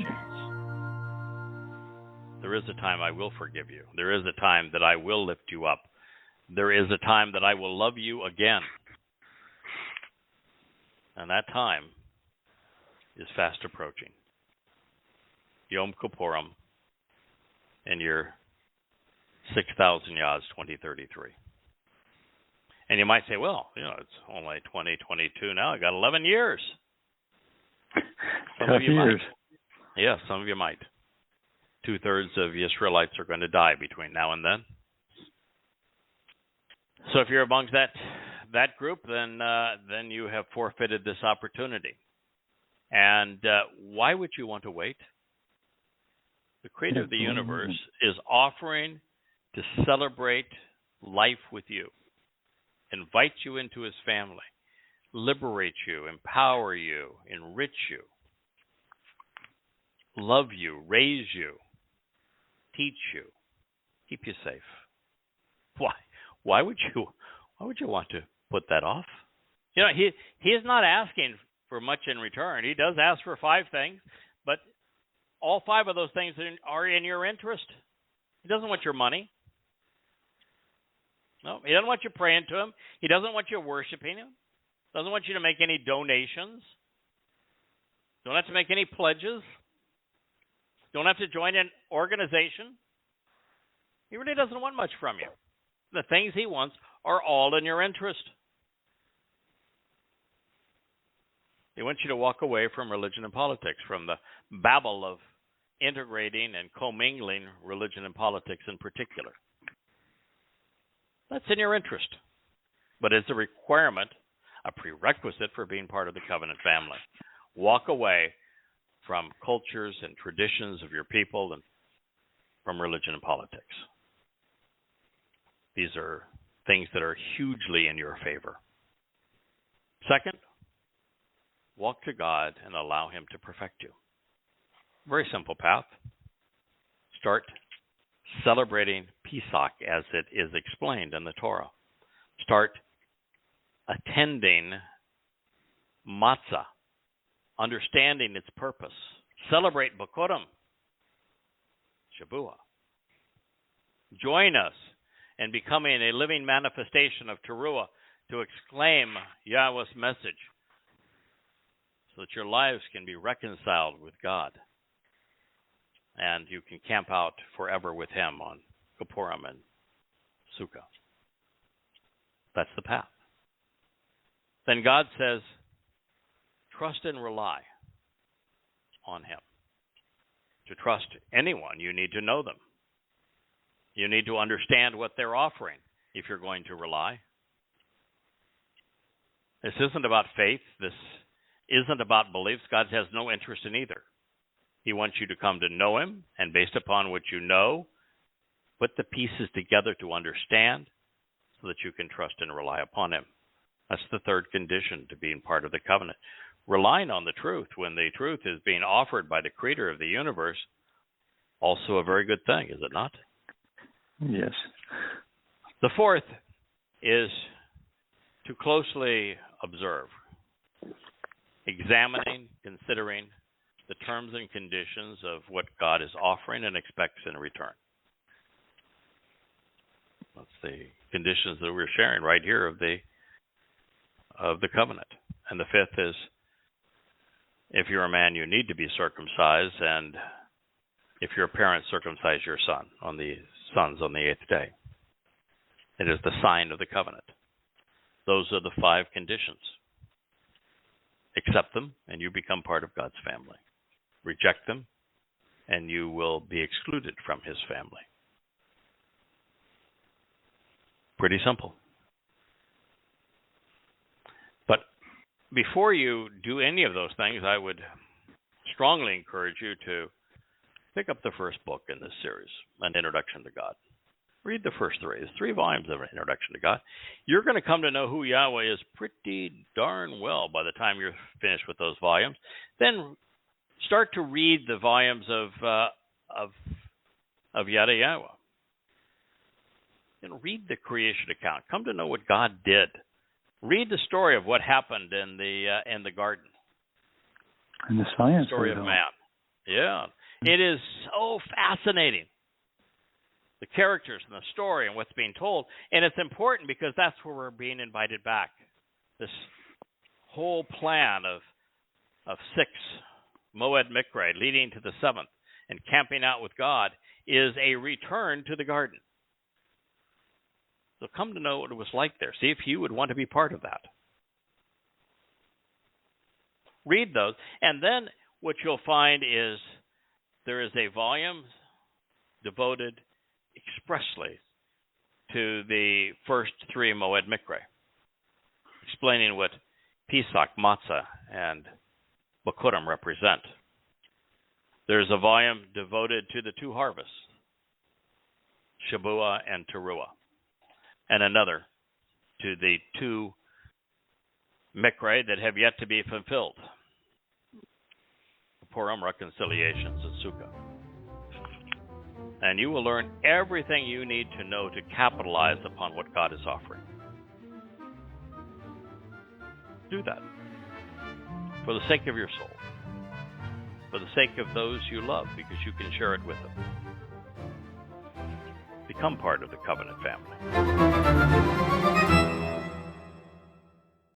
chance. There is a time I will forgive you. There is a time that I will lift you up. There is a time that I will love you again. And that time is fast approaching. Yom Kippurim in your 6,000 Yahs 2033. And you might say, well, it's only 2022 now. I got 11 years. Some of you might. Yeah, some of you might. 2/3 of Yisraelites are going to die between now and then. So if you're amongst that group, then you have forfeited this opportunity. And why would you want to wait? The Creator of the universe is offering to celebrate life with you, invite you into his family, liberate you, empower you, enrich you, love you, raise you, teach you, keep you safe. Why would you want to put that off? He is not asking for much in return. He does ask for 5 things, but all 5 of those things are in your interest. He doesn't want your money. No, he doesn't want you praying to him. He doesn't want you worshiping him. Doesn't want you to make any donations. Don't have to make any pledges. Don't have to join an organization. He really doesn't want much from you. The things he wants are all in your interest. He wants you to walk away from religion and politics, from the babble of integrating and commingling religion and politics in particular. That's in your interest, but it's a requirement, a prerequisite for being part of the covenant family. Walk away from cultures and traditions of your people and from religion and politics. These are things that are hugely in your favor. Second, walk to God and allow him to perfect you. Very simple path. Start celebrating Pesach as it is explained in the Torah. Start attending matzah, understanding its purpose. Celebrate Bikurim, Shabuah. Join us in becoming a living manifestation of Teruah to exclaim Yahweh's message so that your lives can be reconciled with God and you can camp out forever with him on Kippurim and Sukkah. That's the path. Then God says, trust and rely on him. To trust anyone, you need to know them. You need to understand what they're offering if you're going to rely. This isn't about faith. This isn't about beliefs. God has no interest in either. He wants you to come to know him, and based upon what you know, put the pieces together to understand so that you can trust and rely upon him. That's the third condition to being part of the covenant. Relying on the truth when the truth is being offered by the Creator of the universe, also a very good thing, is it not? Yes. The fourth is to closely observe, examining, considering the terms and conditions of what God is offering and expects in return. That's the conditions that we're sharing right here of the covenant. And the fifth is, if you're a man, you need to be circumcised, and if you're a parent, circumcise your sons on the 8th day. It is the sign of the covenant. Those are the 5 conditions. Accept them, and you become part of God's family. Reject them, and you will be excluded from his family. Pretty simple. But before you do any of those things, I would strongly encourage you to pick up the first book in this series, An Introduction to God. Read the first 3. There's 3 volumes of An Introduction to God. You're going to come to know who Yahweh is pretty darn well by the time you're finished with those volumes. Then start to read the volumes of Yada Yah. And read the creation account. Come to know what God did. Read the story of what happened in the garden. And the science story of man. Yeah. It is so fascinating. The characters and the story and what's being told. And it's important because that's where we're being invited back. This whole plan of 6 Mowed Miqra'ey leading to the 7th and camping out with God is a return to the garden. So come to know what it was like there. See if you would want to be part of that. Read those. And then what you'll find is there is a volume devoted expressly to the first 3 Mowed Miqra'ey, explaining what Pesach, Matzah, and Bikurim represent. There's a volume devoted to the 2 harvests, Shavua and Teruah, and another to the 2 Miqra'ey that have yet to be fulfilled, the Purim reconciliations and Sukkah. And you will learn everything you need to know to capitalize upon what God is offering. Do that for the sake of your soul, for the sake of those you love, because you can share it with them. Become part of the covenant family.